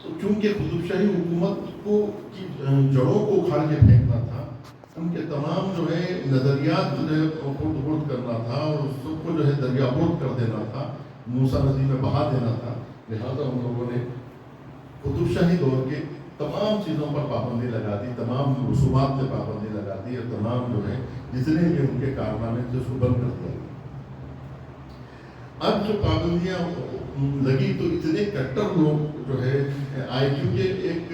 تو چونکہ قطب شاہی حکومت کو کی جڑوں کو اکھاڑ کے پھینکنا تھا، ان کے تمام جو ہے نظریات جو ہے خرد برد کرنا تھا اور اس سب کو جو ہے دریا برد کر دینا تھا، موسیٰ ندی میں بہا دینا تھا، لہٰذا ہم لوگوں نے قطب شاہی دور کے تمام چیزوں پر پابندی لگا دی، تمام رسومات پہ پابندی لگا دی اور تمام جو ہے جتنے بھی ان کے کارنامے تھے اس کو بند کر دیا۔ اب جو پابندیاں لگی تو اتنے کٹر لوگ جو ہے آئے، کیونکہ ایک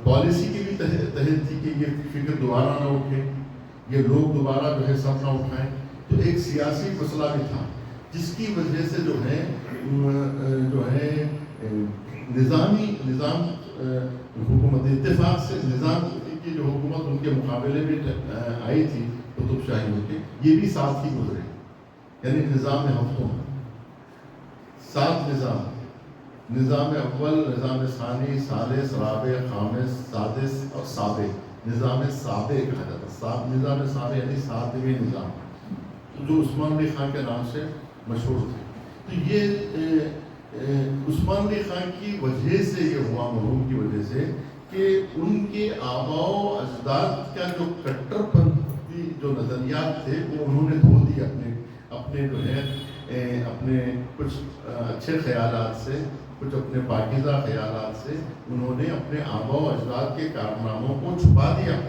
پالیسی کی بھی تحت تھی کہ یہ فکر دوبارہ نہ اٹھے، یہ لوگ دوبارہ جو ہے سب نہ اٹھائیں، تو ایک سیاسی مسئلہ بھی تھا جس کی وجہ سے جو ہے نظام حکومت اتفاق سے نظام کی جو حکومت ان کے مقابلے میں آئی تھی قطب شاہیوں کے، یہ بھی ساتھ ہی گزرے، یعنی نظام ہفتوں میں 7 نظام اول، نظام ثانی، ثالث، رابع، خامس، سادس اور سابع، نظام سابع کہا جاتا ہے۔ نظام سابع یعنی 7ویں نظام، جو عثمان علی خان کے نام سے مشہور تھے۔ تو یہ عثمان علی خان کی وجہ سے یہ ہوا، مرحوم کی وجہ سے، کہ ان کے آباء و اجداد کا جو کٹر پنتھی جو نظریات تھے وہ انہوں نے دھو دی اپنے جو ہے اپنے کچھ اچھے خیالات سے، کچھ اپنے پاکیزہ خیالات سے انہوں نے اپنے آباء و اجداد کے کارناموں کو چھپا دیا،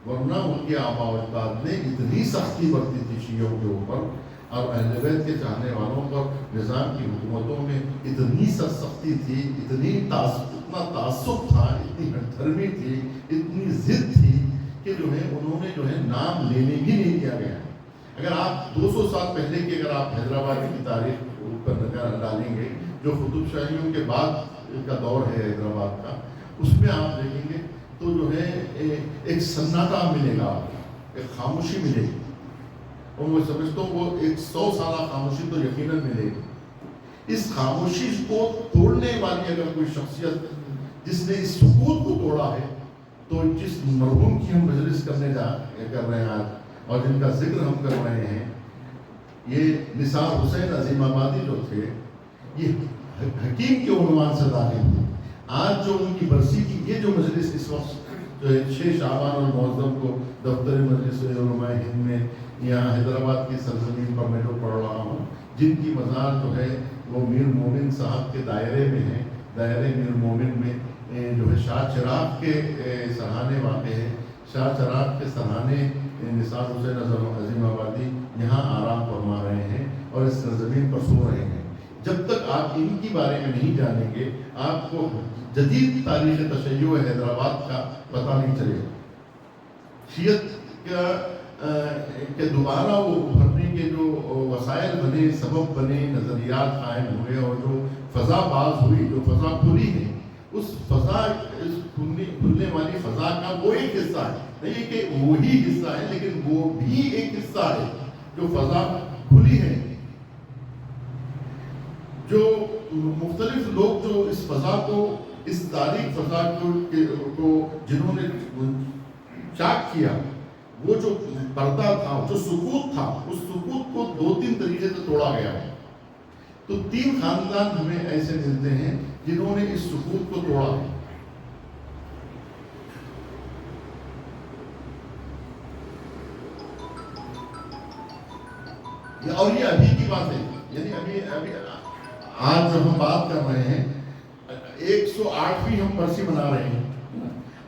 ورنہ ان کے آباء و اجداد نے اتنی سختی برتی تھی شیعوں کے اوپر اور اہل بیت کے چاہنے والوں پر، نظام کی حکومتوں میں اتنی سختی تھی، اتنا تعصب تھا، اتنی ہٹدھرمی تھی، اتنی ضد تھی کہ جو ہے انہوں نے جو ہے نام لینے بھی نہیں دیا گیا۔ اگر آپ 200 سال پہلے کی اگر آپ حیدرآباد کی تاریخ پر نظر ڈالیں گے، جو قطب شاہیوں کے بعد کا دور ہے حیدرآباد کا، اس میں آپ دیکھیں گے تو جو ہے ایک سناٹا ملے گا، ایک خاموشی ملے گی، اور میں سمجھتا ہوں وہ 100 سالہ خاموشی تو یقیناً ملے گی۔ اس خاموشی کو توڑنے والی اگر کوئی شخصیت جس نے اس سکوت کو توڑا ہے، تو جس مرحوم کی ہم مجلس کر رہے ہیں آج اور جن کا ذکر ہم کر رہے ہیں، یہ نثار حسین عظیم آبادی جو تھے، یہ حکیم کے عنوان سے داخل تھے۔ آج جو ان کی برسی کی یہ جو مجلس اس وقت جو ہے 6 شعبان المعظم کو دفتر مجلس علماء ہند میں یہاں حیدرآباد کی سرزمین پر میں جو پڑھ رہا ہوں، جن کی مزار جو ہے وہ میر مومن صاحب کے دائرے میں ہے، دائرے میر مومن میں جو ہے شاہ چراغ کے سرحانے واقع ہے۔ شاہ چراغ کے سرحانے نثار حسین عظیم آبادی یہاں آرام فرما رہے ہیں اور اس سرزمین پر سو رہے ہیں۔ جب تک آپ ان کی بارے میں نہیں جانیں گے، آپ کو جدید تاریخ تشیع حیدرآباد کا پتہ نہیں چلے گا۔ شیعت کے دوبارہ وہ ابھرنے کے جو وسائل بنے، سبب بنے، نظریات قائم ہوئے اور جو فضا باز ہوئی، جو فضا کھلی ہے، اس فضا، اس کھلنے والی فضا کا وہ ایک حصہ ہے، نہیں کہ وہی حصہ ہے، لیکن وہ بھی ایک حصہ ہے جو فضا کھلی ہے۔ جو مختلف لوگ جو اس فضا کو، اس تاریخ فضا کو جنہوں نے چاک کیا، وہ جو پردہ تھا، جو سکوت تھا، اس سکوت کو 2-3 طریقے سے توڑا گیا ہے۔ تو 3 خاندان ہمیں ایسے ملتے ہیں جنہوں نے اس سکوت کو توڑا ہے۔ اور یہ ابھی کی بات ہے، یعنی ابھی آج جو ہم بات کر رہے ہیں 108ویں ہم برسی منا رہے ہیں،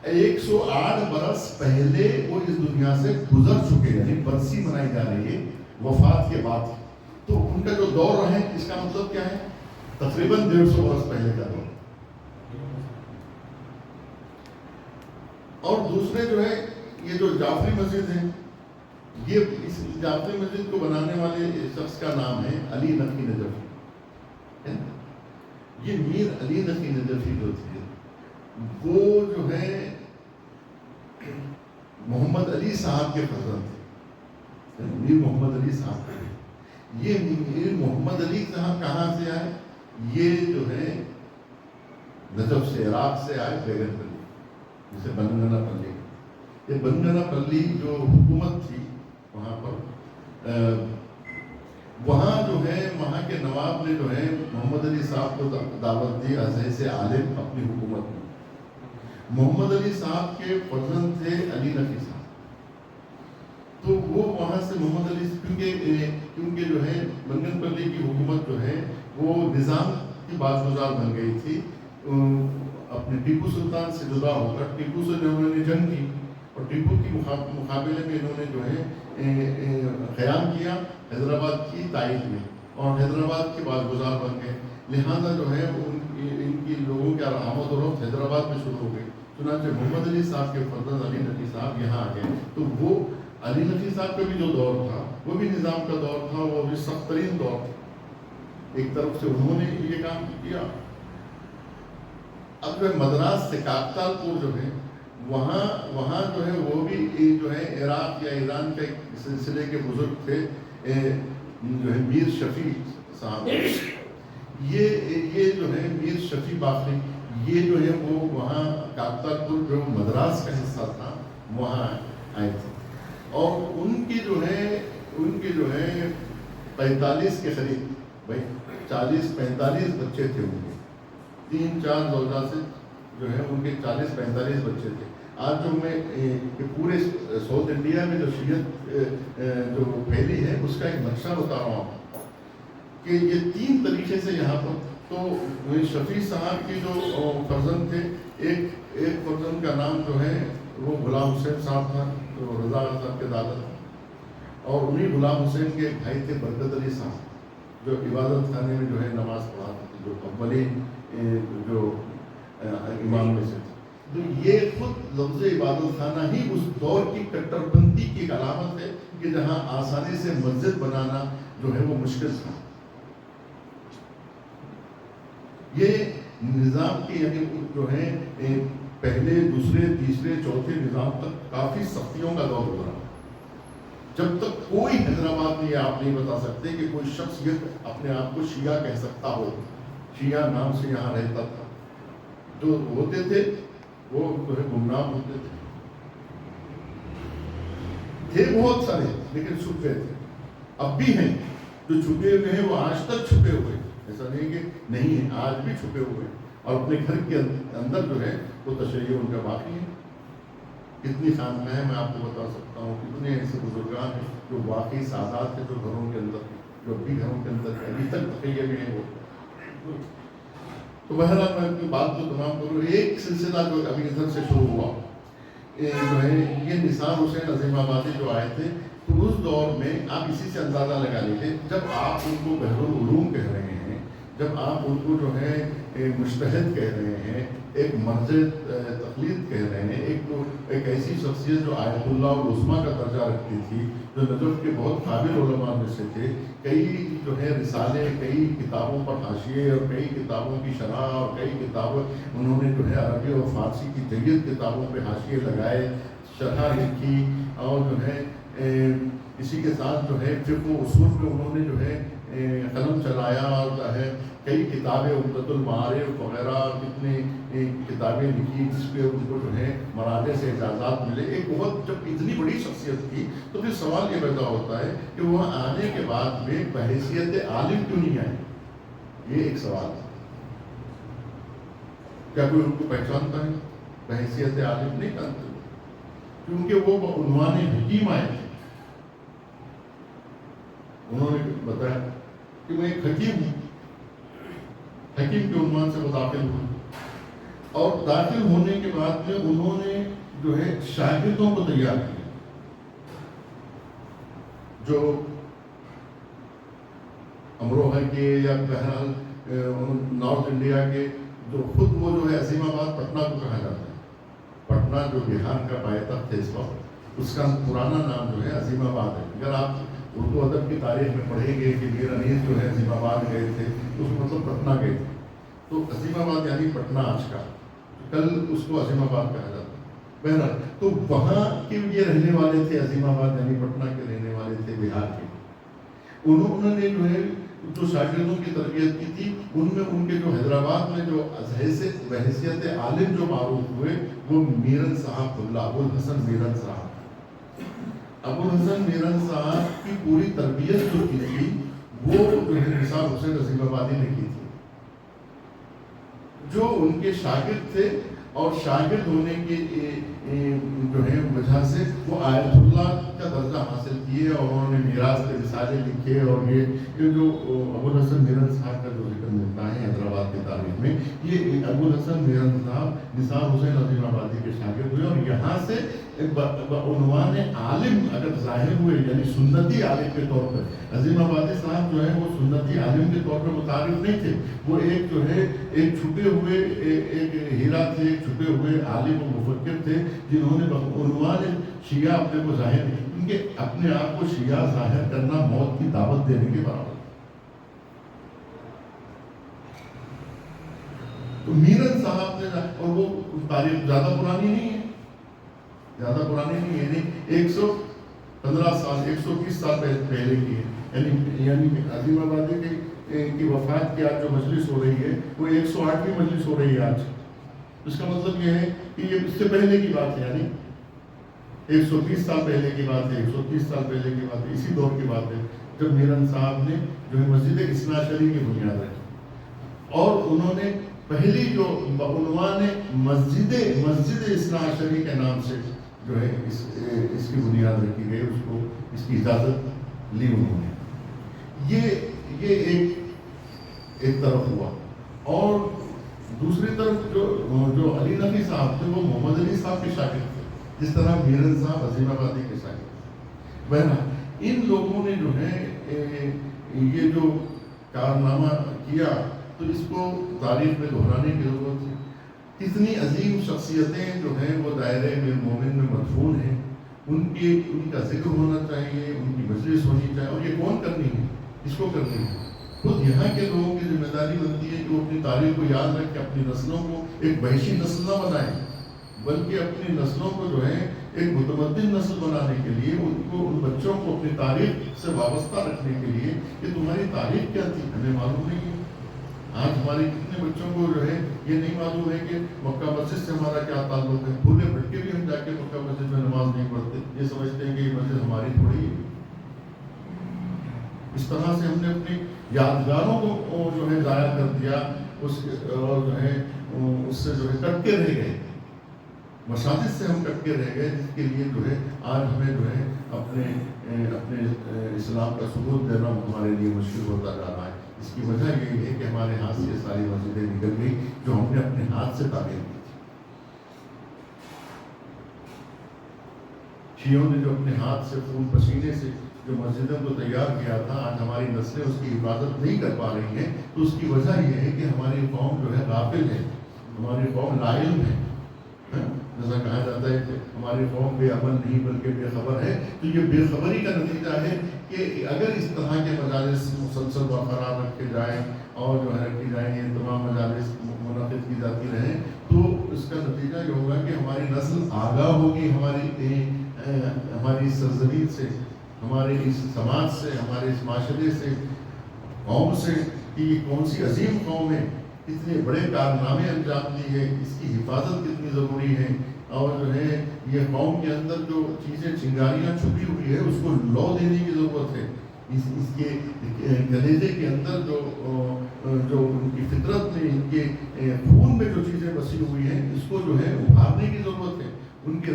108 برس پہلے وہ اس دنیا سے گزر چکے، یعنی برسی منائی جا رہی ہے وفات کے بعد۔ تو ان کا جو دور ہے، اس کا مطلب کیا ہے؟ تقریباً 150 برس پہلے کا دور۔ اور دوسرے جو ہے، یہ جو جعفری مسجد ہے، یہ اس جعفری مسجد کو بنانے والے شخص کا نام ہے علی نقی نجفی۔ یہ میر علی نقی نجفی جو تھے، وہ جو ہے محمد علی صاحب کے فرزند تھے، میر محمد علی صاحب کے۔ یہ میر محمد علی صاحب کہاں سے آئے؟ یہ جو ہے نجف سے، عراق سے آئے، بیگن پلی، جسے بنگنا پلی۔ یہ بنگنا پلی جو حکومت تھی وہاں پر، وہاں جو ہے وہاں کے نواب نے جو ہے محمد علی صاحب کو دعوت دی ازہر سے عالم اپنی حکومت میں. محمد علی صاحب کے فرزند تھے علی نقی صاحب. تو وہ وہاں سے محمد علی کیونکہ جو ہے منگن پلی کی حکومت جو ہے وہ نظام کی بازگزار بن گئی تھی. اپنے ٹیپو سلطان سے جدا ہو کر ٹیپو سے انہوں نے جنگ کی اور ٹیپو کی مقابلے میں انہوں نے جو ہے قیام کیا حیدرآباد کی تائید میں اور حیدرآباد کے بازگزار بن گئے. لہذا جو ہے ان کی لوگوں کے آمد و رفت حیدرآباد میں شروع ہو گئی. چنانچہ محمد علی صاحب کے فرزند علی نقی صاحب یہاں آ گئے. تو وہ علی نقی صاحب کا بھی جو دور تھا وہ بھی نظام کا دور تھا, وہ بھی سخت ترین دور تھا. ایک طرف سے انہوں نے یہ کام کیا. اب جو ہے مدراس سے کاکتال پور جو ہے وہاں جو ہے وہ بھی جو ہے عراق یا ایران کے سلسلے کے بزرگ تھے جو ہے میر شفیع صاحب. یہ جو ہے میر شفیع باقی یہ جو ہے وہ وہاں کاکتال پور جو مدراس کا حصہ تھا وہاں آئے تھے. اور ان کے جو ہے 45 کے قریب بھائی 40-45 بچے تھے. ان کے 3-4 زوجہ سے جو ہے ان کے 40-45 بچے تھے. آج جو میں پورے ساؤتھ انڈیا میں جو شیعت جو پھیلی ہے اس کا ایک نقشہ بتا رہا ہوں کہ یہ 3 طریقے سے یہاں پر. تو شفیع صاحب کی جو فرزند تھے, ایک فرزند کا نام جو ہے وہ غلام حسین صاحب تھا جو رضا صاحب کے دادا تھا. اور انہیں غلام حسین کے بھائی تھے برکت علی صاحب جو عبادت خانے میں جو ہے نماز پڑھاتے تھے, جو اولین جو امام میں سے تھے. تو یہ خود لفظ عبادت خانہ ہی اس دور کی کٹر پنتھی کی ایک علامت ہے کہ جہاں آسانی سے مسجد بنانا جو ہے وہ مشکل تھا. یہ نظام کی یعنی جو ہے پہلے دوسرے تیسرے چوتھے نظام تک کافی سختیوں کا دور گزرا. جب تک کوئی حیدرآباد میں آپ نہیں بتا سکتے کہ کوئی شخص یہ اپنے آپ کو شیعہ کہہ سکتا ہو. شیعہ نام سے یہاں رہتا تھا. جو ہوتے تھے وہ جو ہے گمنام ہوتے تھے بہت سارے لیکن چھپے تھے. اب بھی ہیں جو چھپے ہوئے ہیں وہ آج تک چھپے ہوئے. ایسا نہیں کہ نہیں ہے, آج بھی چھپے ہوئے ہیں اور اپنے گھر کے اندر جو ہے وہ تشیع ان کا باقی ہے. کتنی خانقاہیں میں آپ کو بتا سکتا ہوں, کتنے ایسے بزرگان ہیں جو واقعی سادات ہیں جو گھروں کے اندر جو بھی گھروں کے اندر ابھی تک تشیع میں ہیں وہ. تو بہرحال میں اپنی بات کو تمام کروں. ایک سلسلہ جو ابھی ادھر سے شروع ہوا جو ہے یہ نثار حسین عظیم آبادی جو آئے تھے. تو اس دور میں آپ اسی سے اندازہ لگا لیجیے, جب آپ ان کو بحر العلوم کہہ رہے ہیں, جب آپ ان کو جو ہے مجتہد کہہ رہے ہیں, ایک مرض تقلید کہہ رہے ہیں, ایک ایسی شخصیت جو آیت اللہ العظمیٰ کا درجہ رکھتی تھی, جو نجف کے بہت قابل علماء میں سے تھے, کئی جو ہے رسالے, کئی کتابوں پر حاشیے اور کئی کتابوں کی شرح اور کئی کتابیں انہوں نے جو ہے عربی اور فارسی کی جید کتابوں پہ حاشیے لگائے, شرح لکھی اور جو ہے اسی کے ساتھ جو ہے فقہ و اصول پہ انہوں نے جو ہے قلم چلایا اور جو ہے کئی کتابیں عمدۃ المعارف وغیرہ کتنی کتابیں لکھی جس پہ ان کو جو ہے مراجع سے اجازات ملے. ایک بہت جب اتنی بڑی شخصیت تھی تو پھر سوال یہ پیدا ہوتا ہے کہ وہ آنے کے بعد میں بحیثیت عالم کیوں نہیں آئے. یہ ایک سوال ہے. کیا کوئی ان کو پہچانتا ہے؟ بحیثیت عالم نہیں جانتے کیونکہ وہ عنوان حکیم آئے تھے. انہوں نے بتایا کہ میں ایک حکیم ہوں, حکیم کے عنوان سے وہ داخل ہوئے اور داخل ہونے کے بعد میں انہوں نے جو ہے شاگردوں کو تیار کیا جو امروہہ کے یا بہرحال نارتھ انڈیا کے, جو خود وہ جو ہے عظیم آباد پٹنہ کو کہا جاتا ہے. پٹنہ جو بہار کا پائیدارت ہے اس وقت, اس کا پرانا نام جو ہے عظیم آباد ہے. اگر آپ اردو ادب کی تاریخ میں پڑھیں گے کہ میر انیس جو ہے عظیم آباد گئے تھے تو اس مطلب پٹنہ گئے تھے, تو عظیم آباد یعنی پٹنہ آج کا, کل اس کو عظیم آباد کہا جاتا ہے. بہرحال تو وہاں کے یہ رہنے والے تھے, عظیم آباد یعنی پٹنہ کے رہنے والے تھے بہار کے. انہوں نے جو ہے جو شاگردوں کی تربیت کی تھی ان میں ان کے جو حیدرآباد میں جو بحیثیت عالم جو معروف ہوئے وہ میرن صاحب اللہ ابو الحسن میرن صاحب. ابو الحسن میرن صاحب کی پوری تربیت جو کی تھی وہ جو ہے نثار حسین عظیم آبادی نے کی تھی، جو ان کے شاگرد تھے، اور شاگرد ہونے کے جو ہے وجہ سے وہ آیت اللہ کا درجہ حاصل کیے، اور انہوں نے میراث کے رسالے لکھے، اور یہ جو ابو الحسن میرن صاحب کا جو ذکر ملتا ہے حیدرآباد کی تاریخ میں، یہ ابو الحسن میرن صاحب نثار حسین عظیم آبادی کے شاگرد ہوئے، اور یہاں سے عنوان عالم اگر ظاہر ہوئے، یعنی سنتی عالم کے طور پر عظیم آبادی صاحب جو ہے وہ سنتی عالم کے طور پر متعارف نہیں تھے، وہ ایک جو ہے ایک چھپے ہوئے ایک ہیرا تھے، ایک چھپے ہوئے عالم و مفکر تھے، جنہوں نے عنوان شیعہ اپنے کو ظاہر نہیں، کیونکہ اپنے آپ کو شیعہ ظاہر کرنا موت کی دعوت دینے کے برابر۔ تو میرن صاحب نے، اور وہ تاریخ زیادہ پرانی نہیں ہے، زیادہ پرانی نہیں ہے، یعنی 115 سال 120 سال پہلے کی ہے، یعنی عظیم آبادی کی وفات کی آج جو مجلس ہو رہی ہے وہ 108ویں مجلس ہو رہی ہے آج۔ اس کا مطلب یہ ہے کہ یہ اس سے پہلے کی بات ہے، یعنی 120 سال پہلے کی بات ہے، 130 سال پہلے کی بات ہے، اسی دور کی بات ہے جب میرن صاحب نے جو ہے مسجد اثنا عشری کی بنیاد رکھی، اور انہوں نے پہلی جو عنوان مسجد اثنا عشری کے نام سے جو ہے اس کی بنیاد رکھی گئی، اس کی اجازت لی انہوں نے۔ یہ ایک طرف ہوا، اور دوسری طرف جو علی نقی صاحب تھے وہ محمد علی صاحب کے شاگرد تھے، جس طرح میرن صاحب عظیم آبادی کے شاگرد تھے۔ بہرحال ان لوگوں نے جو ہے یہ جو کارنامہ کیا، تو اس کو تاریخ میں دہرانے کی ضرورت ہے۔ کتنی عظیم شخصیتیں جو ہیں وہ دائرہ مومن میں مدفون ہیں، ان کا ذکر ہونا چاہیے، ان کی مجلس ہونی چاہیے، اور یہ کون کرنی ہے؟ اس کو کرنی ہے خود یہاں کے لوگوں کی ذمہ داری بنتی ہے کہ وہ اپنی تاریخ کو یاد رکھ کے اپنی نسلوں کو ایک وحشی نسل نہ بنائیں، بلکہ اپنی نسلوں کو جو ہے ایک متمدن نسل بنانے کے لیے ان بچوں کو اپنی تاریخ سے وابستہ رکھنے کے لیے کہ تمہاری تاریخ کیا تھی ہمیں معلوم نہیں ہے۔ آج ہمارے کتنے بچوں کو جو ہے یہ نہیں معلوم ہے کہ مکہ مسجد سے ہمارا کیا تعلق ہے، بھولے بھٹکے بھی ہم جا کے مکہ مسجد میں نماز نہیں پڑھتے، یہ سمجھتے ہیں کہ یہ مسجد ہماری تھوڑی ہے۔ اس طرح سے ہم نے اپنی یادگاروں کو جو ہے ضائع کر دیا، اور جو ہے اس سے جو ہے کٹ کے رہ گئے، مساجد سے ہم کٹ کے رہ گئے، جس کے لیے جو ہے آج ہمیں جو ہے اپنے اسلام کا ثبوت دینا ہمارے لیے مشکل ہوتا جا رہا ہے۔ اس کی وجہ یہی ہے کہ ہمارے ہاتھ سے ساری مسجدیں نکل گئی جو ہم نے اپنے ہاتھ سے تعمیر کی تھی۔ شیعوں نے جو اپنے ہاتھ سے خون پسینے سے جو مسجدوں کو تیار کیا تھا، آج ہماری نسلیں اس کی حفاظت نہیں کر پا رہی ہیں، تو اس کی وجہ یہ ہے کہ ہماری قوم جو ہے غافل ہے، ہماری قوم لا علم ہے۔ جیسا کہا جاتا ہے کہ ہماری قوم بے عمل نہیں بلکہ بے خبر ہے، تو یہ بے خبری کا نتیجہ ہے کہ اگر اس طرح کے مجالس مسلسل برقرار رکھے جائیں اور جو ہے رکھی جائیں، یہ تمام مجالس منعقد کی جاتی رہیں، تو اس کا نتیجہ یہ ہوگا کہ ہماری نسل آگاہ ہوگی ہماری سرزمین سے، ہمارے اس سماج سے، ہمارے اس معاشرے سے، قوم سے، کہ یہ کون سی عظیم قوم ہے، اتنے بڑے کارنامے انجام دی ہے، اس کی حفاظت کتنی ضروری ہے، اور جو ہے یہ قوم کے اندر جو چیزیں چنگاریاں چھپی ہوئی ہے اس کو لو دینے کی ضرورت ہے، اس کے کلیجے کے اندر جو ان کی فطرت میں، ان کے خون میں جو چیزیں بسی ہوئی ہیں، اس کو جو ہے ابھارنے کی ضرورت ہے، ان کے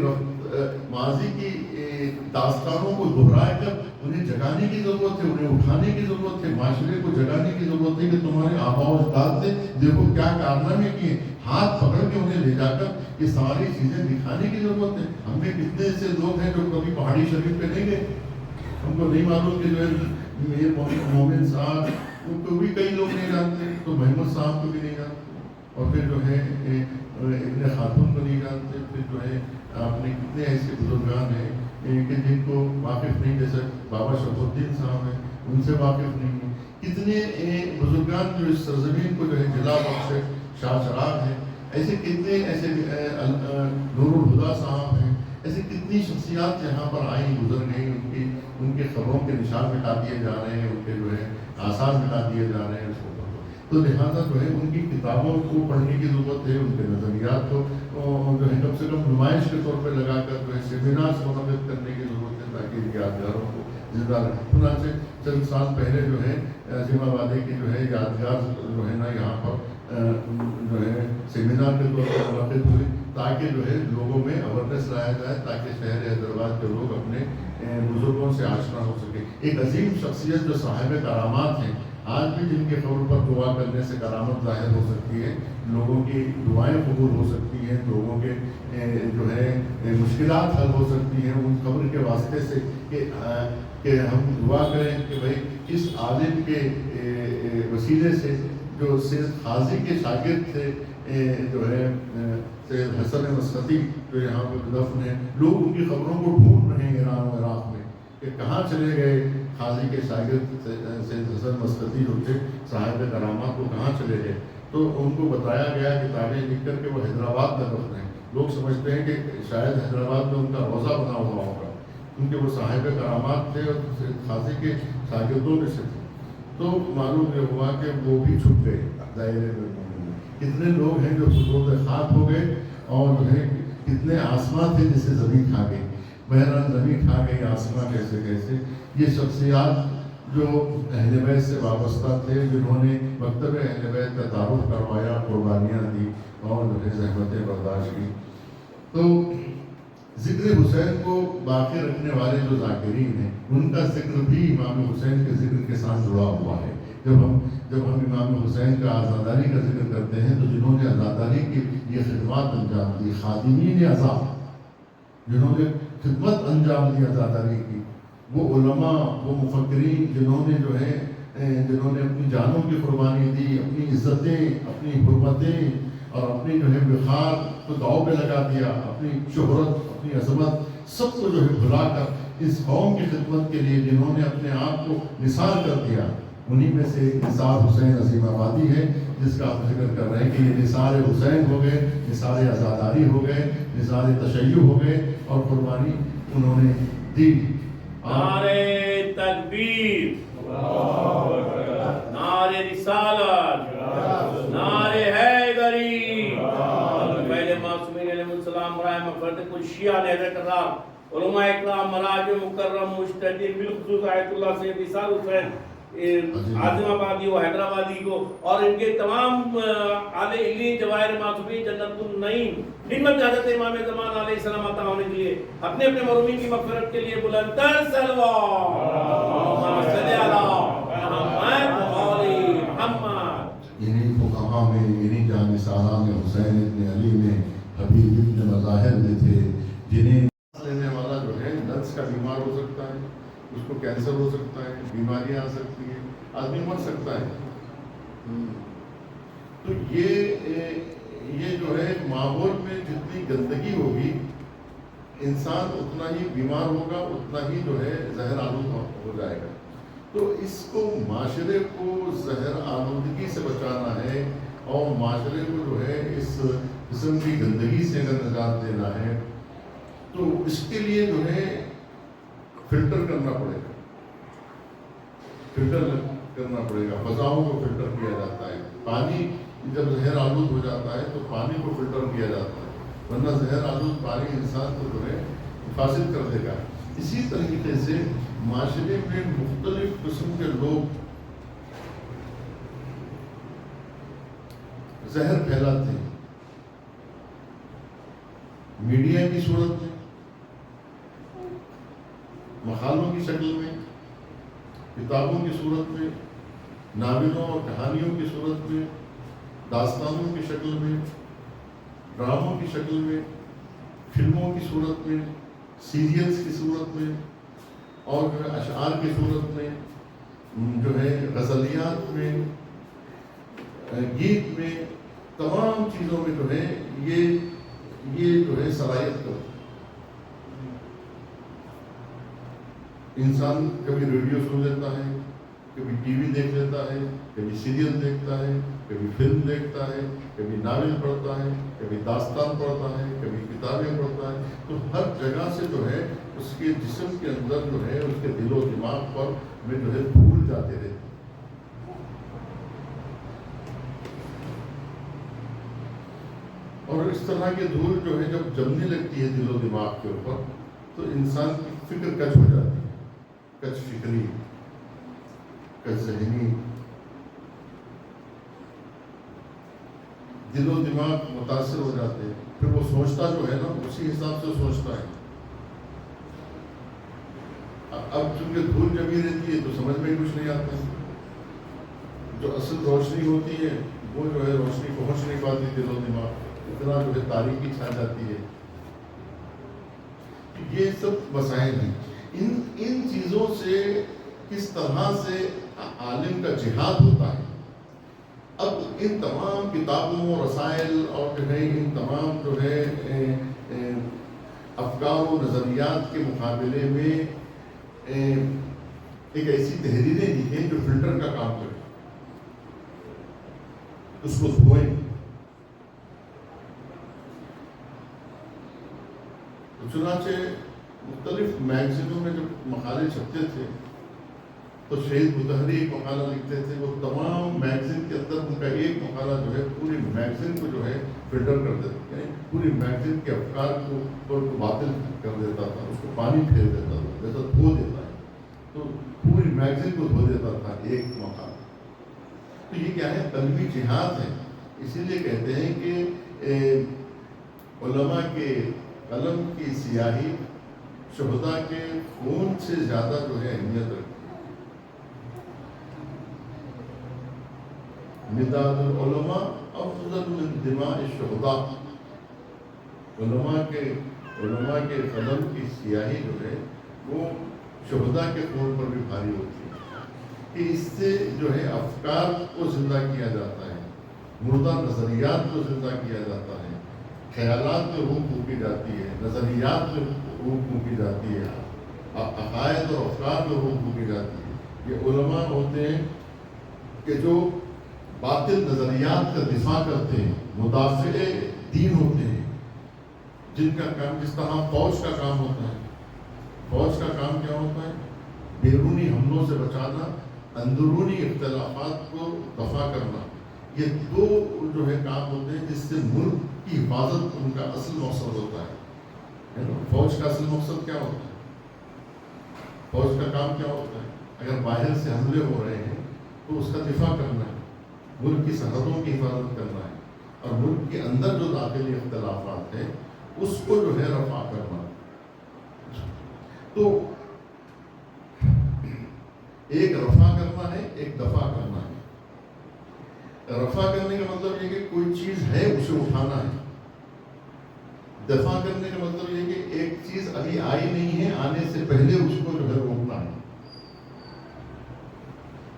ماضی کی داستانوں کو دہرا کر انہیں جگانے کی ضرورت ہے، انہیں اٹھانے کی ضرورت ہے، معاشرے کو جگانے کی ضرورت ہے کہ تمہارے آباء و اجداد نے دیکھو کیا کارنامے کیے، ہاتھ پکڑ کے انہیں لے جا کر یہ ساری چیزیں دکھانے کی ضرورت ہے۔ ہم میں کتنے ایسے لوگ ہیں جو کبھی پہاڑی شریف پہ نہیں گئے، ہم کو نہیں معلوم کہ جو ہے میر مومن صاحب کو بھی کئی لوگ نہیں جانتے، تو محمد صاحب کو بھی نہیں جانتے، اور پھر جو ہے ابن خاتون کو نہیں جانتے، پھر جو ہے آپ نے کتنے ایسے بزرگان ہیں کہ جن کو واقف نہیں، جیسے بابا شرف الدین صاحب ہیں، ان سے واقف نہیں ہیں، کتنے بزرگان جو اس سرزمین کو جو ہے جلا بخشے، شاہ چراغ ہیں، ایسے کتنے ایسے نور الہدا صاحب ہیں، ایسے کتنی شخصیات یہاں پر آئیں گزر گئیں، ان کے قبروں کے نشان مٹا دیے جا رہے ہیں، ان کے جو ہے آثار مٹا دیے جا رہے ہیں، تو لہٰذا جو ہے ان کی کتابوں کو پڑھنے کی ضرورت ہے، ان کے نظریات کو جو ہے کم سے کم نمائش کے طور پہ لگا کر جو ہے سیمینارز منعقد کرنے کی ضرورت ہے، تاکہ ان کے یادگاروں کو زندہ رہے. چنانچہ چند سال پہلے جو ہے عظیم آبادی کی جو ہے یادگار جو ہے نا یہاں پر جو ہے سیمینار کے طور پر منعقد ہوئی تاکہ جو ہے لوگوں میں اویئرنیس لایا جائے تاکہ شہر حیدرآباد کے لوگ اپنے بزرگوں سے آشنا ہو سکے. ایک عظیم شخصیت جو صاحب کرامات ہیں, آج بھی جن کے قبر پر دعا کرنے سے کرامت ظاہر ہو سکتی ہے, لوگوں کی دعائیں قبول ہو سکتی ہیں, لوگوں کے جو ہے مشکلات حل ہو سکتی ہیں ان قبر کے واسطے سے کہ ہم دعا کریں کہ بھائی اس عالم کے وسیلے سے جو سید قاضی کے شاگرد تھے جو ہے سید حسن مسقطی جو یہاں پہ دفن ہیں, لوگ ان کی قبروں کو ڈھونڈ رہے ہیں ایران و عراق میں کہ کہاں چلے گئے قاضی کے شاگرد سید حسن مسقطی جو تھے صاحب کرامات, کو کہاں چلے گئے. تو ان کو بتایا گیا کتابیں لکھ کر کے وہ حیدرآباد میں دفن ہیں. لوگ سمجھتے ہیں کہ شاید حیدرآباد میں ان کا روزہ بنا ہوا ہوگا کیونکہ وہ صاحب کرامات تھے اور سید قاضی کے شاگردوں میں سے تھے. تو معلوم یہ ہوا کہ وہ بھی چھپ گئے دائرے میں. کتنے لوگ ہیں جو سپرد خاک ہو گئے اور جو ہے کتنے آسماں تھے جسے زمین کھا گئی. بہرحال زمین کھا گئی, آسماں کیسے کیسے. یہ شخصیات جو اہل بیت سے وابستہ تھے, جنہوں نے مکتب اہل بیت کا تعارف کروایا, قربانیاں دی اور جو ہے زحمتیں برداشت کی. تو ذکر حسین کو باقی رکھنے والے جو ذاکرین ہیں ان کا ذکر بھی امام حسین کے ذکر کے ساتھ جڑا ہوا ہے. جب ہم امام حسین کا آزاداری کا ذکر کرتے ہیں تو جنہوں نے آزاداری کی یہ خدمات انجام دی, خادمین عزا جنہوں نے خدمت انجام دی آزاداری کی, وہ علماء, وہ مفکرین جنہوں نے جو ہے جنہوں نے اپنی جانوں کی قربانی دی, اپنی عزتیں, اپنی حرمتیں اور اپنی جو ہے وقار کو داؤ پہ لگا دیا, اپنی شہرت, اپنی عظمت سب کو جو ہے بھلا کر اس قوم کی خدمت کے لیے جنہوں نے اپنے آپ کو نثار کر دیا, انہی میں سے نثار حسین عظیم آبادی ہے جس کا آپ ذکر کر رہے ہیں کہ یہ نثار حسین ہو گئے, نثار آزاداری ہو گئے, نثار تشیع ہو گئے اور قربانی انہوں نے دی. نعرے تکبیر, نعرے رسالت, نعرے حیدری. پہلے معصومین علیہ السلام برائے مغفرت کل شیعہ نے کرار, علماء اکرام, مراجع مکرم, مجتہدین, بالخصوص آیت اللہ سے نثار حسین عظیم آبادی و حیدرآبادی کو اور ان کے تمام اعلی علین جواہر معصومین جنت النعیم نعمت حضرت امام زمان علیہ السلام عطا ہونے کے لیے اپنے اپنے مرحومین کی مغفرت کے لیے بلند تر صلوات صلی اللہ محمد وعلی محمد. انہی فقہا میں, انہی جانثاران میں حسین ابن علی میں, حبیب ابن مظاہر میں تھے جنہیں لینے والا جو ہے نفس کا بیمار ہو سکتا ہے, اس کو کینسر ہو سکتا ہے, بیماریاں آ سکتی ہیں, آدمی مر سکتا ہے. تو یہ جو ہے ماحول میں جتنی گندگی ہوگی انسان اتنا ہی بیمار ہوگا, اتنا ہی جو ہے زہر آلود ہو جائے گا. تو اس کو معاشرے کو زہر آلودگی سے بچانا ہے اور معاشرے کو جو ہے اس قسم کی گندگی سے اگر نجات دینا ہے تو اس کے لیے جو ہے فلٹر کرنا پڑے گا, فلٹر کرنا پڑے گا. فضاؤں کو فلٹر کیا جاتا ہے. پانی جب زہر آلود ہو جاتا ہے تو پانی کو فلٹر کیا جاتا ہے, ورنہ زہر آلود پانی انسان کو جو ہے فاسد کر دے گا. اسی طریقے سے معاشرے میں مختلف قسم کے لوگ زہر پھیلاتے ہیں, میڈیا کی صورت میں, مقالوں کی شکل میں, کتابوں کی صورت میں, ناولوں اور کہانیوں کی صورت میں, داستانوں کی شکل میں, ڈراموں کی شکل میں, فلموں کی صورت میں, سیریلز کی صورت میں اور جو ہے اشعار کی صورت میں, جو ہے غزلیات میں, گیت میں, تمام چیزوں میں جو ہے یہ جو ہے صلاحیت کرتا ہے. انسان کبھی ریڈیو سن لیتا ہے, کبھی ٹی وی دیکھ لیتا ہے, کبھی سیریل دیکھتا ہے, کبھی فلم دیکھتا ہے, کبھی ناول پڑھتا ہے, کبھی داستان پڑھتا ہے, کبھی کتابیں پڑھتا ہے. تو ہر جگہ سے جو ہے اس کے جسم کے اندر جو ہے اس کے دل و دماغ پر میں جو ہے دھول جاتے رہتے. اور اس طرح کی دھول جو ہے جب جمنے لگتی ہے دل و دماغ کے اوپر تو انسان کی فکر کچ ہو جاتی ہے. کچ فکری، کچ ذہنی، دل و دماغ متاثر ہو جاتے ہیں. پھر وہ سوچتا جو ہے نا اسی حساب سے سوچتا ہے. اب چونکہ دھول جمی رہتی ہے تو سمجھ میں ہی کچھ نہیں آتا ہے. جو اصل روشنی ہوتی ہے وہ جو ہے روشنی پہنچ نہیں پاتی دل و دماغ، اتنا جو ہے تاریکی چھا جاتی ہے. یہ سب مسائل ہیں. ان چیزوں سے کس طرح سے عالم کا جہاد ہوتا ہے. اب ان تمام کتابوں، رسائل اور جو ہے ان تمام جو ہے افکار و نظریات کے مقابلے میں ایک ایسی تحریریں لکھیں جو فلٹر کا کام کرے، اس کو دھوئیں. چنانچہ مختلف میگزینوں میں جب مقالے چھپتے تھے تو شہید مطہری ایک مقالہ لکھتے تھے. وہ تمام میگزین کے اندر ان کا ایک مقالہ جو ہے پوری میگزین کو جو ہے فلٹر کر دیتا تھا، یعنی پوری میگزین کے افکار کو باطل کر دیتا تھا، اس کو پانی پھیر دیتا تھا، جیسا دھو دیتا ہے تو پوری میگزین کو دھو دیتا تھا ایک مقالہ. تو یہ کیا ہے؟ قلبی جہاد ہے. اسی لیے کہتے ہیں کہ علماء کے قلم کی سیاہی شہداء کے خون سے زیادہ جو ہے اہمیت رکھتی ہے. مداد العلماء افضل من دماء الشہداء. علماء کے قلم کی سیاہی جو ہے وہ شہداء کے خون پر بھی بھاری ہوتی ہے کہ اس سے جو ہے افکار کو زندہ کیا جاتا ہے، مردہ نظریات کو زندہ کیا جاتا ہے، خیالات میں روح پھونکی جاتی ہے، نظریات میں روح پھونکی جاتی ہے، عقائد اور افکار میں روح پھونکی جاتی ہے. یہ علماء ہوتے ہیں کہ جو باطل نظریات کا دفاع کرتے ہیں، مدافع دین ہوتے ہیں، جن کا کام جس طرح فوج کا کام ہوتا ہے. فوج کا کام کیا ہوتا ہے؟ بیرونی حملوں سے بچانا، اندرونی اختلافات کو دفاع کرنا. یہ دو جو ہے کام ہوتے ہیں جس سے ملک کی حفاظت ان کا اصل مقصد ہوتا ہے. فوج کا اصل مقصد کیا ہوتا ہے؟ فوج کا کام کیا ہوتا ہے؟ اگر باہر سے حملے ہو رہے ہیں تو اس کا دفاع کرنا ہے، ملک کی سرحدوں کی حفاظت کرنا ہے، اور ملک کے اندر جو داخلی اختلافات ہیں اس کو جو ہے رفع کرنا. تو ایک رفع کرنا ہے، ایک دفاع کرنا ہے. رفع کرنے کا مطلب یہ کہ کوئی چیز ہے اسے اٹھانا ہے. دفاع کرنے کا مطلب یہ کہ ایک چیز ابھی آئی نہیں ہے، آنے سے پہلے اس کو جو ہے روکنا ہے.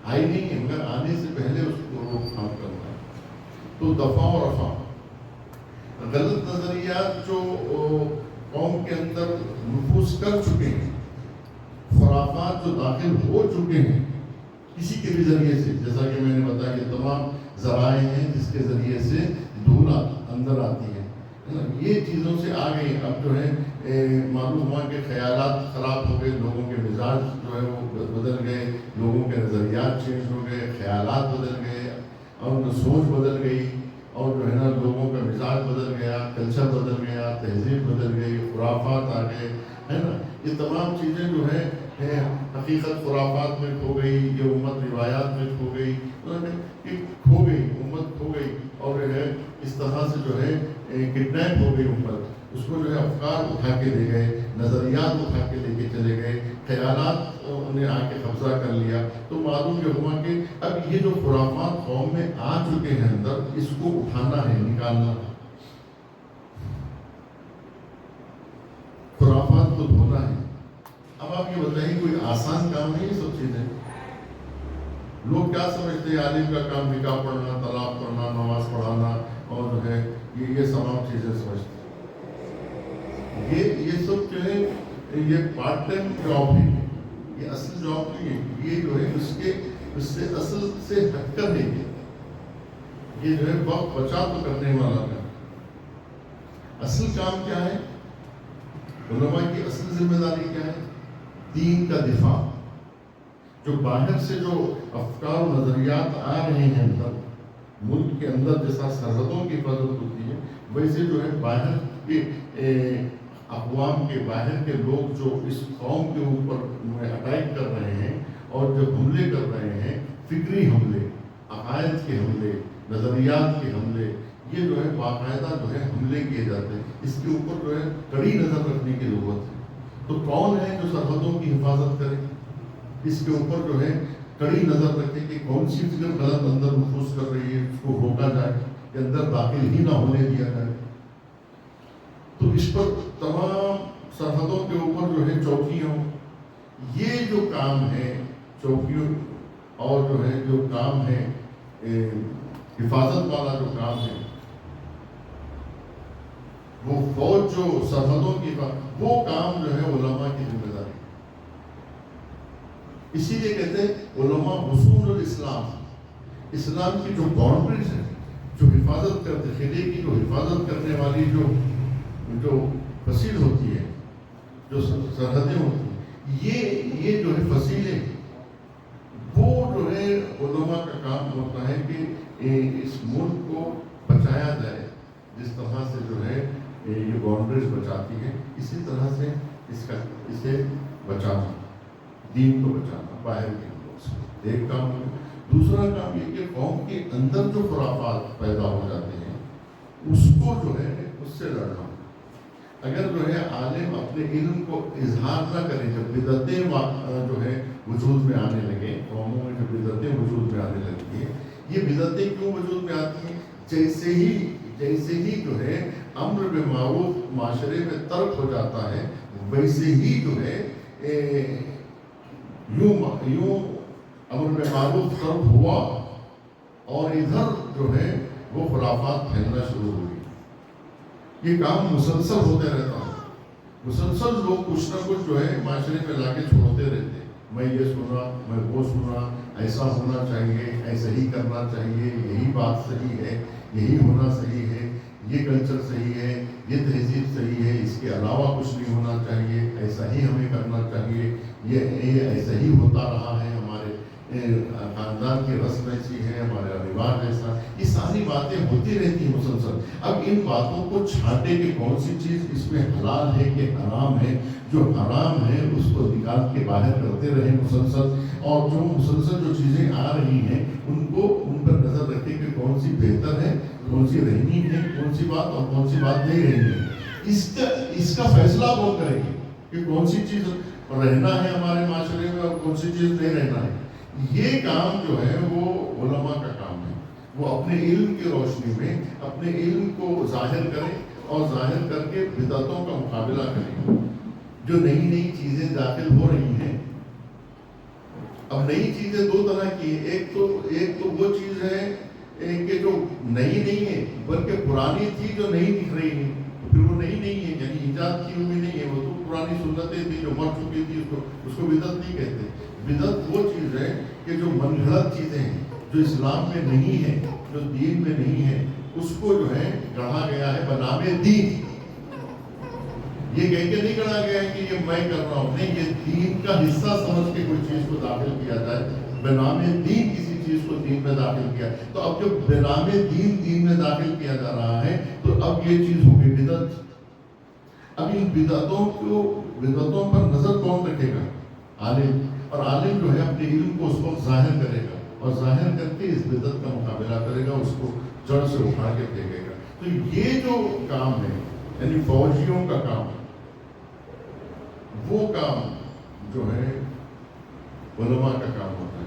آئی نہیں ہے مگر آنے سے پہلے اس کو روک تھام کرنا ہے. تو دفاع و رفع. غلط نظریات جو قوم کے اندر نفوذ کر چکے ہیں، خرافات جو داخل ہو چکے ہیں کسی کے بھی ذریعے سے، جیسا کہ میں نے بتایا کہ تمام ذرائع ہیں جس کے ذریعے سے دھول اندر آتی ہے، یہ چیزوں سے آ گئی. اب جو ہے معلوم ہوا کہ خیالات خراب ہو گئے، لوگوں کے مزاج جو ہے وہ بدل گئے، لوگوں کے نظریات چینج ہو گئے، خیالات بدل گئے اور سوچ بدل گئی، اور جو ہے نا لوگوں کا مزاج بدل گیا، کلچر بدل گیا، تہذیب بدل گئی، خرافات آ گئے، ہے نا. یہ تمام چیزیں جو ہے حقیقت خرافات میں کھو گئی، یہ امت روایات میں کھو گئی، کھو گئی امت، کھو گئی. اور جو ہے اس طرح سے جو ہے کڈنیپ ہو گئی امت. اس کو جو ہے افکار اٹھا کے لے گئے، نظریات اٹھا کے لے کے چلے گئے، خیالات انہیں آ کے قبضہ کر لیا. تو معلوم یہ ہوا کہ اب یہ جو خرافات قوم میں آ چکے ہیں اندر، اس کو اٹھانا ہے، نکالنا ہے، خرافات کو دھونا ہے. اب آپ یہ بتائیے کوئی آسان کام نہیں یہ سب چیزیں. لوگ کیا سمجھتے ہیں؟ عالم کا کام نکاح پڑھنا، طلاق پڑھنا، نماز پڑھانا اور جو ہے یہ تمام چیزیں سمجھتے ہیں. یہ سب جو ہے یہ پارٹ ٹائم جاب ہے، یہ اصل جاب نہیں ہے. یہ جو ہے اس سے اصل سے ہٹ کر ہے. یہ جو ہے وقت بچا تو کرنے والا ہے. اصل کام کیا ہے؟ علماء کی اصل ذمہ داری کیا ہے؟ دین کا دفاع. جو باہر سے جو افکار و نظریات آ رہے ہیں اندر، ملک کے اندر جیسا سرحدوں کی حفاظت ہوتی ہے، ویسے جو ہے باہر کے اقوام کے باہر کے لوگ جو اس قوم کے اوپر اٹیک کر رہے ہیں اور جو حملے کر رہے ہیں، فکری حملے، عقائد کے حملے، نظریات کے حملے، یہ جو ہے باقاعدہ جو ہے حملے کیے جاتے ہیں، اس کے اوپر جو ہے کڑی نظر رکھنے کی ضرورت ہے۔ تو کون ہے جو سرحدوں کی حفاظت کرے؟ اس کے اوپر جو ہے کڑی نظر رکھے کہ کون سی فکر غلط اندر نفوذ کر رہی ہے، اس کو روکا جائے کہ اندر داخل ہی نہ ہونے دیا جائے۔ تو اس پر تمام سرحدوں کے اوپر جو ہے چوکیوں، یہ جو کام ہے چوکیوں اور جو کام ہے حفاظت والا جو کام ہے، وہ فوج جو سرحدوں کی وہ کام جو ہے علماء کی ذمہ داری۔ اسی لیے کہتے ہیں علماء حصون الاسلام، اسلام کی جو باؤنڈریز ہے، جو حفاظت کرتے، خطے کی جو حفاظت کرنے والی جو فصیل ہوتی ہے، جو سرحدیں ہوتی ہیں، یہ جو ہے فصیلیں، وہ جو ہے علماء کا کام ہوتا ہے کہ اس ملک کو بچایا جائے، جس طرح سے جو ہے یہ باؤنڈریز بچاتی ہے، اسی طرح سے اسے بچانا، دین کو بچانا باہر کے لوگوں سے، ایک کام ہے۔ دوسرا کام یہ کہ قوم کے اندر جو خرافات پیدا ہو جاتے ہیں، اس کو جو ہے اس سے لڑنا۔ اگر جو ہے عالم اپنے علم کو اظہار نہ کرے، جب بدعتیں جو ہے وجود میں آنے لگے، قوموں میں جو بدعتیں وجود میں آنے لگتی ہیں، یہ بدعتیں کیوں وجود میں آتی ہیں؟ جیسے ہی جو ہے امر بالمعروف معاشرے میں ترک ہو جاتا ہے، ویسے ہی جو ہے یوں امر بالمعروف ترک ہوا اور ادھر جو ہے وہ خرافات پھیلنا شروع ہوئی۔ یہ کام مسلسل ہوتے رہتا ہے، مسلسل لوگ کچھ نہ کچھ جو ہے معاشرے میں لا کے چھوڑتے رہتے ہیں، میں یہ سنا، میں وہ سنا، ایسا ہونا چاہیے، ایسا ہی کرنا چاہیے، یہی بات صحیح ہے، یہی ہونا صحیح ہے، یہ کلچر صحیح ہے، یہ تہذیب صحیح ہے، اس کے علاوہ کچھ نہیں ہونا چاہیے، ایسا ہی ہمیں کرنا چاہیے، یہ ایسا ہی ہوتا رہا ہے، ہمارے خاندان کی رسم ایسی ہے، ہمارا رواج ایسا، یہ ساری باتیں ہوتی رہتی ہیں مسلسل۔ اب ان باتوں کو چھانٹے کہ کون سی چیز اس میں حلال ہے کہ حرام ہے، جو حرام ہے اس کو نکال کے باہر کرتے رہے مسلسل، اور جو مسلسل جو چیزیں آ رہی ہیں ان پر نظر رکھے کہ کون سی بہتر ہے، کون سی رہنی ہے، کون سی بات اور کون سی بات نہیں رہنی ہے۔ اس کا فیصلہ کون کرے گی کہ کون سی چیز رہنا ہے ہمارے معاشرے میں اور کون سی چیز نہیں رہنا ہے؟ یہ کام جو ہے وہ علماء کا کام ہے، وہ اپنے علم کی روشنی میں اپنے علم کو ظاہر کریں اور ظاہر کر کے بدعتوں کا مقابلہ کریں۔ جو نئی چیزیں داخل ہو رہی ہیں، اب نئی چیزیں دو طرح کی ہیں، ایک تو وہ چیز ہے کہ جو نئی نہیں ہے بلکہ پرانی تھی جو نہیں دکھ رہی ہے، پھر وہ نئی نہیں ہے، یعنی ایجاد کی ہوئی نہیں ہے، وہ تو پرانی سنتیں تھی جو مر چکی تھی، اس کو بدعت نہیں کہتے۔ بدعت وہ چیز ہے کہ جو من گھڑت چیزیں ہیں، جو اسلام میں نہیں ہے، جو دین میں نہیں ہے، اس کو جو ہے گڑھا گیا ہے بنام دین۔ یہ کہہ کے نہیں گڑھا گیا ہے کہ یہ میں کر رہا ہوں، نہیں، یہ دین کا حصہ سمجھ کے کوئی چیز کو داخل کیا جائے، بنام دین کسی چیز کو دین میں داخل کیا۔ تو اب جب بنام دین میں داخل کیا جا رہا ہے تو اب یہ چیز ہوگی بدعت۔ اب ان بدعتوں پر نظر کون رکھے گا؟ عالم، اور عالم جو ہے اپنے علم کو اس وقت ظاہر کرے گا اور ظاہر کر کے اس بدعت کا مقابلہ کرے گا، اس کو جڑ سے اٹھا کے پھینکے گا۔ تو یہ جو کام ہے یعنی فوجیوں کا کام، وہ کام جو ہے علماء کا کام ہوتا ہے،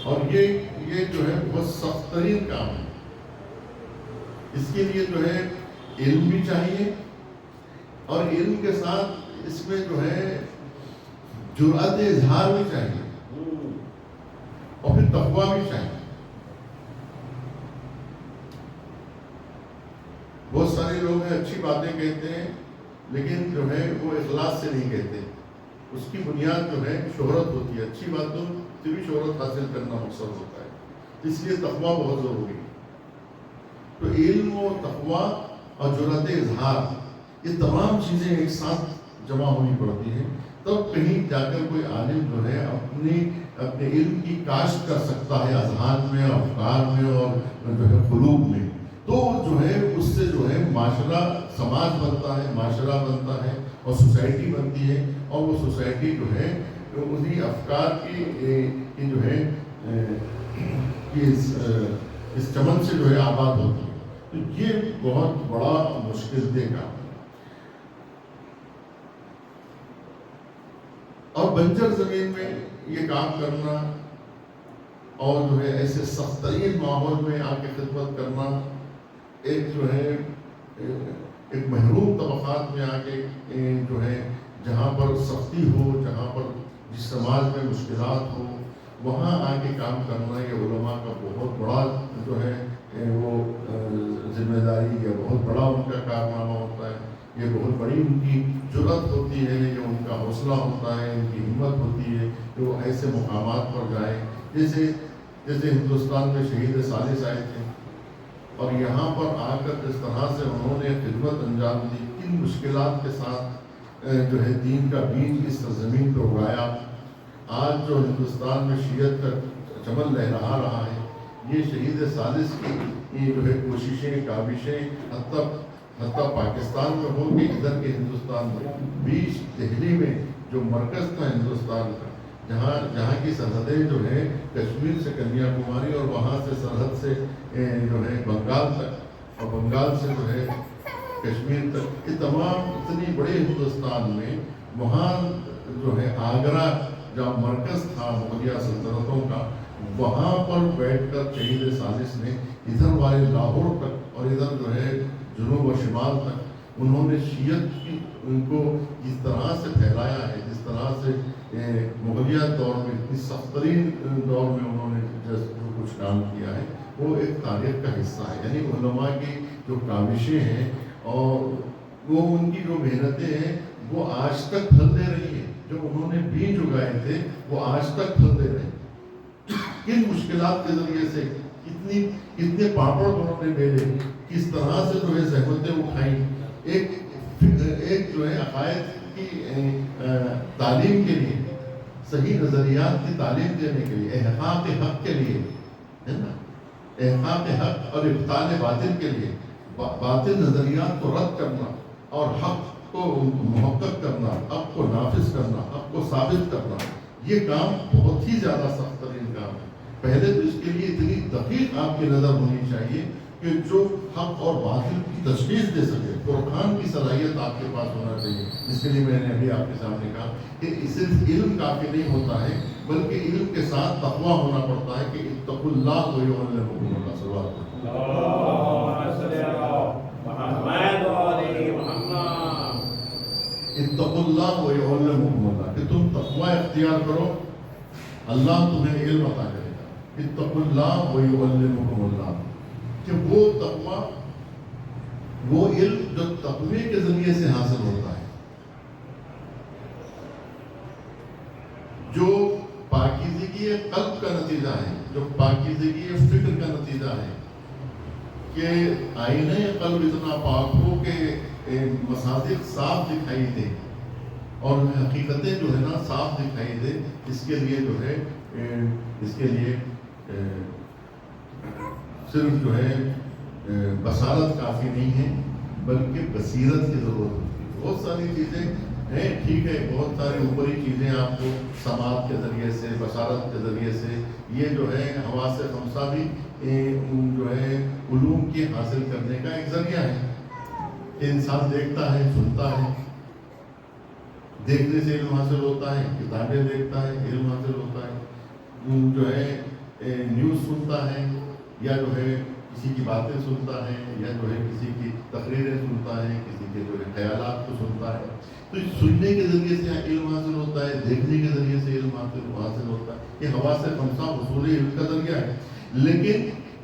اور یہ جو ہے بہت سخت ترین کام ہے۔ اس کے لیے جو ہے علم بھی چاہیے، اور علم کے ساتھ اس میں جو ہے جرأت اظہار بھی چاہیے، اور پھر تقویٰ بھی چاہیے۔ بہت سارے لوگ ہیں اچھی باتیں کہتے ہیں لیکن جو ہے وہ اخلاص سے نہیں کہتے، اس کی بنیاد جو ہے شہرت ہوتی ہے، اچھی باتوں سے بھی شہرت حاصل کرنا مقصد ہوتا ہے، اس لیے تقویٰ بہت ضروری ہے۔ تو علم و تقویٰ اور جرأت اظہار، یہ تمام چیزیں ایک ساتھ جمع ہونی پڑتی ہیں، تب کہیں جا کر کوئی عالم جو ہے اپنے علم کی کاشت کر سکتا ہے اذہان میں، افکار میں اور جو ہے قلوب میں، تو جو ہے اس سے جو ہے معاشرہ سماج بنتا ہے، معاشرہ بنتا ہے اور سوسائٹی بنتی ہے، اور وہ سوسائٹی جو ہے انہی افکار کی جو ہے اس چمن سے جو ہے آباد ہوتی ہے. تو یہ بہت بڑا مشکل دہ کام ہے. اور بنجر زمین میں یہ کام کرنا اور جو ہے ایسے سخت ترین ماحول میں آ کے خدمت کرنا، ایک جو ہے ایک محروم طبقات میں آ کے جو ہے جہاں پر سختی ہو، جہاں پر جس سماج میں مشکلات ہو، وہاں آ کے کام کرنا یہ علماء کا بہت بڑا جو ہے وہ ذمہ داری یا بہت بڑا ان کا کارنامہ ہوتا ہے. یہ بہت بڑی ان کی جرأت ہوتی ہے، یہ ان کا حوصلہ ہوتا ہے، ان کی ہمت ہوتی ہے کہ وہ ایسے مقامات پر جائیں. جیسے ہندوستان میں شہید ثالث آئے تھے اور یہاں پر آ کر جس طرح سے انہوں نے خدمت انجام دی، کن مشکلات کے ساتھ جو ہے دین کا بیج اس سرزمین پر اگایا. آج جو ہندوستان میں شیعت کا چمن لہرا رہا ہے، یہ شہید ثالث کی جو ہے کوششیں، کاوشیں حتیٰ پاکستان میں ہو کہ ادھر کے ہندوستان میں بیچ دہلی میں جو مرکز تھا ہندوستان کا، جہاں کی سرحدیں جو ہے کشمیر سے کنیا کماری اور وہاں سے سرحد سے جو ہے بنگال تک، اور بنگال سے جو ہے کشمیر تک، یہ تمام اتنی بڑے ہندوستان میں وہاں جو ہے آگرہ جہاں مرکز تھا مغلیہ سلطنتوں کا، وہاں پر بیٹھ کر شہید ثالث نے ادھر والے لاہور تک اور ادھر جو ہے جنوب و شمال تک انہوں نے شیعت کی ان کو جس طرح سے پھیلایا ہے، جس طرح سے مغلیہ دور میں اتنی سخت ترین دور میں انہوں نے جو کچھ کام کیا ہے، وہ ایک تاریخ کا حصہ ہے. یعنی علماء کی جو کاوشیں ہیں اور وہ ان کی جو محنتیں ہیں وہ آج تک پھل دے رہی ہیں. جو انہوں نے بیج اگائے تھے وہ آج تک پھل دے رہے ہیں. کن مشکلات کے ذریعے سے کتنے پاپڑ انہوں نے بیلے، کس طرح سے جو ہے زحمتیں اٹھائیں، ایک جو ہے عقائد کی تعلیم کے لیے، صحیح نظریات کی تعلیم دینے کے لیے، احقاق حق کے لیے، ہے نا، احقاق حق اور ابطال باطل کے لیے، باطل نظریات کو رد کرنا اور حق کو محقق کرنا، حق کو نافذ کرنا، حق کو ثابت کرنا، یہ کام بہت ہی زیادہ سخت ترین کام ہے. پہلے تو اس کے لیے اتنی دقیق آپ کی نظر ہونی چاہیے کہ جو حق اور باطل کی تشخیص دے سکے، قرآن کی صلاحیت آپ کے پاس ہونا چاہیے. اس کے لیے میں نے ابھی آپ کے سامنے کہا کہ صرف علم کافی نہیں ہوتا ہے، بلکہ علم کے ساتھ تقویٰ ہونا پڑتا ہے کہ اتقوا اللہ ویعلمکم اللہ. صلوات اتقوا اللہ ویعلمکم اللہ، کہ تم تقویٰ اختیار کرو، اللہ تمہیں علم عطا کرے گا. اتقوا اللہ ویعلمکم اللہ، کہ وہ تقویٰ، وہ علم جو تقوی کے ذریعے سے حاصل ہوتا ہے، جو پاکیزگی قلب کا نتیجہ ہے، جو پاکیزگی فکر کا نتیجہ ہے، کہ آئینہ قلب اتنا پاک ہو کہ مصادق صاف دکھائی دے اور حقیقتیں جو ہے نا صاف دکھائی دے. اس کے لیے جو ہے اس کے لیے صرف جو ہے بصارت کافی نہیں ہے، بلکہ بصیرت کی ضرورت ہوتی ہے. بہت ساری چیزیں ہیں، ٹھیک ہے، بہت ساری اوپری چیزیں آپ کو سماعت کے ذریعے سے، بصارت کے ذریعے سے، یہ جو ہے حواس خمسہ بھی جو ہے علوم کی حاصل کرنے کا ایک ذریعہ ہے کہ انسان دیکھتا ہے، سنتا ہے. دیکھنے سے علم حاصل ہوتا ہے، کتابیں دیکھتا ہے، علم حاصل ہوتا ہے. جو ہے نیوز سنتا ہے، یا جو ہے کسی کی باتیں سنتا ہے، یا جو ہے کسی کی تقریریں سنتا ہے، کسی کے جو ہے خیالات کو سنتا ہے. تو سننے کے ذریعے سے علم حاصل ہوتا ہے، دیکھنے کے ذریعے سے علم حاصل ہوتا ہے. یہ حواس خمسہ حصول علم کا ذریعہ ہے. لیکن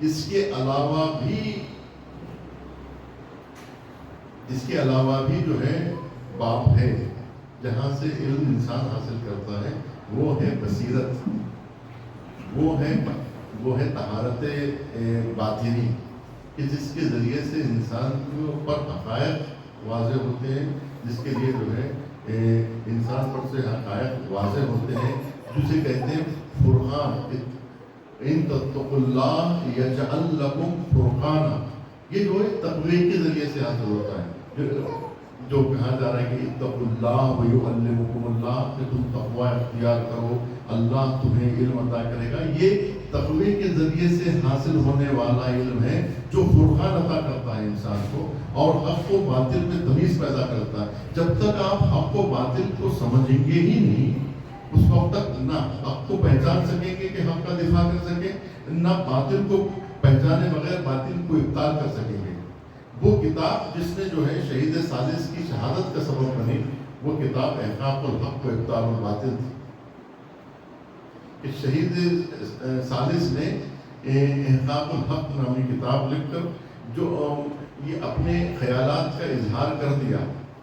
اس کے علاوہ بھی جو ہے باب ہے جہاں سے علم انسان حاصل کرتا ہے، وہ ہے بصیرت، وہ ہے طہارت باطنی، کہ جس کے ذریعے سے انسان کے اوپر حقائق واضح ہوتے ہیں، جس کے لیے جو ہے انسان پر سے حقائق واضح ہوتے ہیں، جسے کہتے ہیں فرقان. ان تتقوا اللہ یجعل لکم فرقانا، یہ جو ہے تقوی کے ذریعے سے حاصل ہوتا ہے. جو کہا جا رہا ہے کہ اتقوا اللہ ویعلمکم اللہ، کہ تم تقوی اختیار کرو، اللہ تمہیں علم عطا کرے گا. یہ تقوی کے ذریعے سے حاصل ہونے والا علم ہے جو فرقان عطا کرتا ہے انسان کو اور حق و باطل میں تمیز پیدا کرتا ہے. جب تک آپ حق و باطل کو سمجھیں گے ہی نہیں، اس وقت تک نہ حق کو پہچان سکیں گے کہ حق کا دفاع کر سکیں، نہ باطل کو پہچانے بغیر باطل کو ابطال کر سکیں گے. وہ کتاب جس نے جو ہے شہید ثالث کی شہادت کا سبب بنی، وہ کتاب احقاق الحق و ابطال الباطل تھی. کہ شہید ثالث نے احقاق الحق نامی کتاب لکھ کر جو یہ اپنے خیالات کا اظہار کر دیا،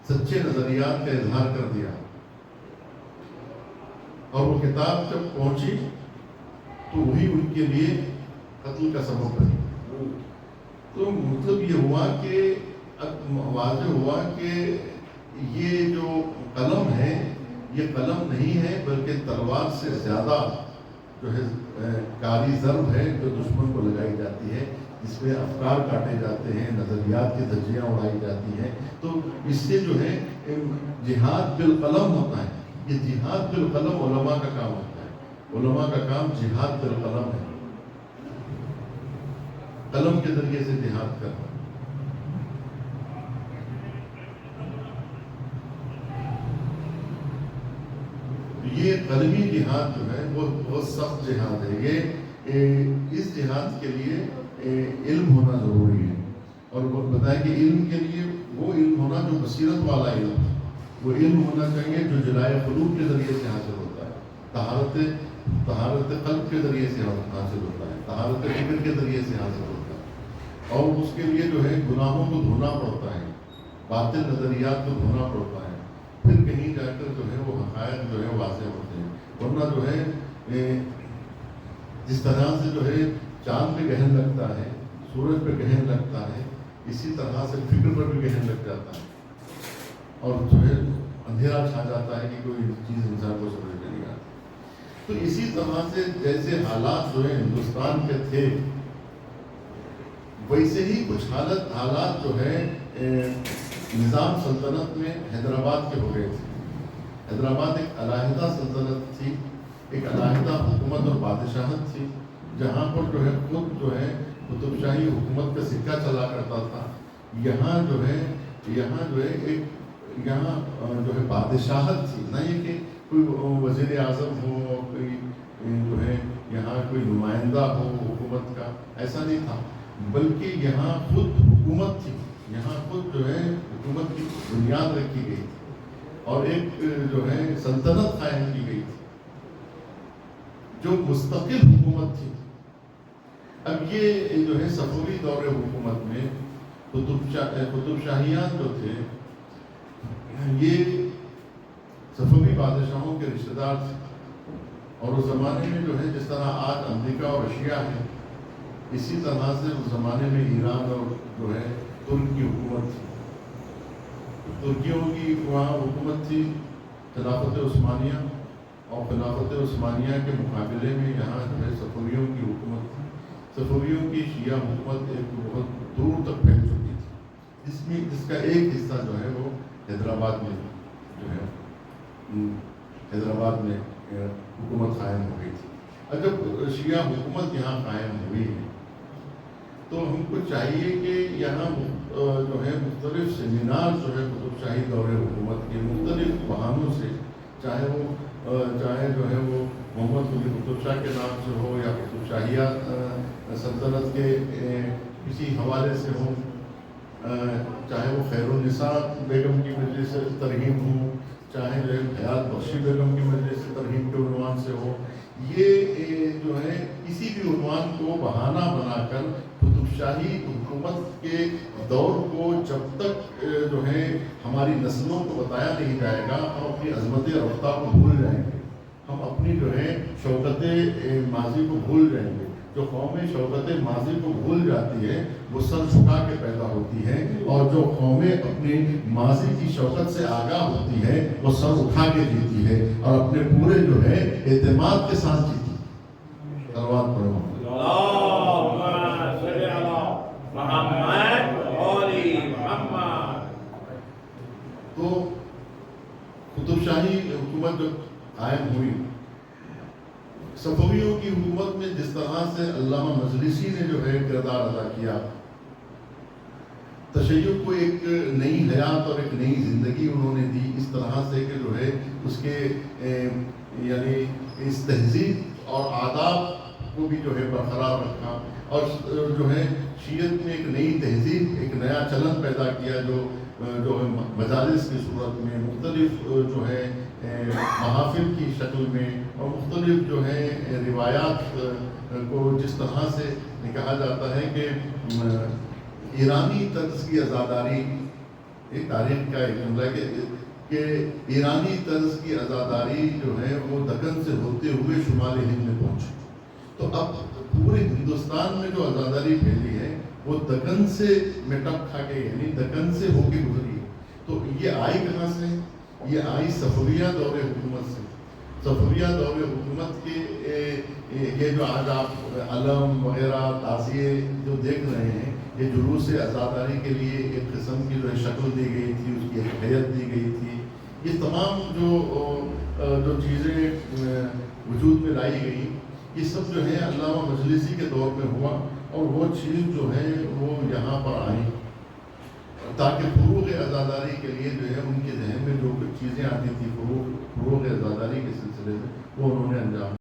سچے نظریات کا اظہار کر دیا، اور وہ کتاب جب پہنچی تو وہی ان کے لیے قتل کا سبب بنی. تو مطلب یہ ہوا کہ واضح ہوا کہ یہ جو قلم ہے یہ قلم نہیں ہے بلکہ تلوار سے زیادہ جو ہے کاری ضرب ہے جو دشمن کو لگائی جاتی ہے، جس میں افکار کاٹے جاتے ہیں، نظریات کی دھجیاں اڑائی جاتی ہیں. تو اس سے جو ہے جہاد بالقلم ہوتا ہے. یہ جہاد بالقلم علماء کا کام ہوتا ہے. علماء کا کام جہاد بالقلم ہے، قلم کے ذریعے سے جہاد کرنا. یہ قلمی جہاد جو ہے وہ بہت سخت جہاد ہے. یہ اس جہاد کے لیے علم ہونا ضروری ہے، اور وہ بتایا کہ علم کے لیے وہ علم ہونا جو بصیرت والا علم ہے، وہ علم ہونا چاہیے جو جلائے قلوب کے ذریعے سے حاصل ہوتا ہے، طہارت قلب کے ذریعے سے حاصل ہوتا ہے، طہارت فکر کے ذریعے سے حاصل ہوتا ہے. اور اس کے لیے جو ہے گناہوں کو دھونا پڑتا ہے، باطل نظریات کو دھونا پڑتا ہے، پھر کہیں جا کر جو ہے وہ حقائق جو ہے واضح ہوتے ہیں. ورنہ جو ہے جس طرح سے جو ہے چاند پہ گہن لگتا ہے، سورج پہ گہن لگتا ہے، اسی طرح سے فکر پر بھی گہن لگ جاتا ہے، اور جو ہے اندھیرا چھا جاتا ہے کہ کوئی چیز انسان کو سمجھ نہیں آتی. تو اسی طرح سے جیسے حالات جو ہے ہندوستان کے تھے، ویسے ہی کچھ حالات جو ہے نظام سلطنت میں حیدرآباد کے ہو گئے تھے. حیدرآباد ایک علیحدہ سلطنت تھی، ایک علیحدہ حکومت اور بادشاہت تھی، جہاں پر جو ہے خود جو ہے قطب شاہی حکومت کا سکہ چلا کرتا تھا. یہاں جو ہے بادشاہت تھی، نہ یہ کہ کوئی وزیر اعظم ہو، کوئی جو ہے یہاں کوئی نمائندہ ہو حکومت کا، ایسا نہیں تھا، بلکہ یہاں خود حکومت تھی. یہاں خود جو ہے حکومت کی بنیاد رکھی گئی تھی اور ایک جو ہے سلطنت قائم کی گئی تھی جو مستقل حکومت تھی. اب یہ جو ہے صفوی دور حکومت میں قطب شاہیان جو تھے یہ صفوی بادشاہوں کے رشتہ دار تھے، اور اس زمانے میں جو ہے جس طرح آج امریکہ اور رشیا ہے، اسی طرح سے اس زمانے میں ایران اور جو ہے ترک کی حکومت تھی. ترکیوں کی وہاں حکومت تھی خلافت عثمانیہ، اور خلافت عثمانیہ کے مقابلے میں یہاں جو ہے صفویوں کی حکومت تھی. صفویوں کی شیعہ حکومت ایک بہت دور تک پھیل چکی تھی، جس کا ایک حصہ جو ہے وہ حیدرآباد میں جو ہے حیدرآباد میں حکومت قائم ہو گئی تھی. اور جب شیعہ حکومت یہاں قائم ہوئی ہے تو ہم کو چاہیے کہ یہاں جو ہے مختلف سیمینار جو ہے قطب شاہی دور حکومت کے مختلف بہانوں سے، چاہے جو ہے وہ محمد قلی قطب شاہ کے نام سے ہو یا قطب شاہیہ سلطنت کے کسی حوالے سے ہو، چاہے وہ خیر النساء بیگم کی مجلس سے ترہیم ہو، چاہے جو ہے حیات بخشی بیگم کی مجلس سے ترہیم کے عنوان سے ہو، یہ جو ہے کسی بھی عنوان کو بہانہ بنا کر قطب شاہی حکومت کے دور کو جب تک جو ہے ہماری نسلوں کو بتایا نہیں جائے گا، ہم اپنی عظمت رفتہ کو بھول جائیں گے، ہم اپنی جو ہے شوکت ماضی کو بھول جائیں گے. جو قومیں شوکت ماضی کو بھول جاتی ہے وہ سر جھکا کے پیدا ہوتی ہے، اور جو قومیں اپنی ماضی کی شوکت سے آگاہ ہوتی ہے وہ سر اٹھا کے جیتی ہے اور اپنے پورے جو ہے اعتماد کے ساتھ جیتی ہے. تلوار پڑھو. تو قطب شاہی حکومت جب قائم ہوئی، صفویوں کی حکومت میں جس طرح سے علامہ مجلسی نے جو ہے کردار ادا کیا، تشیع کو ایک نئی حیات اور ایک نئی زندگی انہوں نے دی، اس طرح سے کہ جو ہے اس کے یعنی اس تہذیب اور آداب کو بھی جو ہے برقرار رکھا، اور جو ہے شیعت میں ایک نئی تہذیب، ایک نیا چلن پیدا کیا جو ہے مجالس کی صورت میں، مختلف جو ہے محافل کی شکل میں، اور مختلف جو ہے روایات کو جس طرح سے کہا جاتا ہے کہ ایرانی طرز کی عزاداری، ایک تاریخ کا ایک جملہ کہ ایرانی طرز کی عزاداری جو ہے وہ دکن سے ہوتے ہوئے شمال ہند میں پہنچی، تو اب پورے ہندوستان میں جو عزاداری پھیلی ہے وہ دکن سے مٹک کھا کے، یعنی دکن سے ہو کے گزری ہے۔ تو یہ آئی کہاں سے؟ یہ آئی صفویہ دور حکومت سے۔ صفویہ دور حکومت کے یہ جو آج آپ علم وغیرہ تعزیے جو دیکھ رہے ہیں، یہ جلوس عزاداری کے لیے ایک قسم کی جو شکل دی گئی تھی، اس کی ایک حیت دی گئی تھی، یہ تمام جو چیزیں وجود میں لائی گئی، یہ سب جو ہے علامہ مجلسی کے دور میں ہوا، اور وہ چیز جو ہے وہ یہاں پر آئی تاکہ فروغ عزاداری کے لیے جو ہے ان کے ذہن میں جو کچھ چیزیں آتی تھی فروغ عزاداری کے سلسلے میں، وہ انہوں نے انجام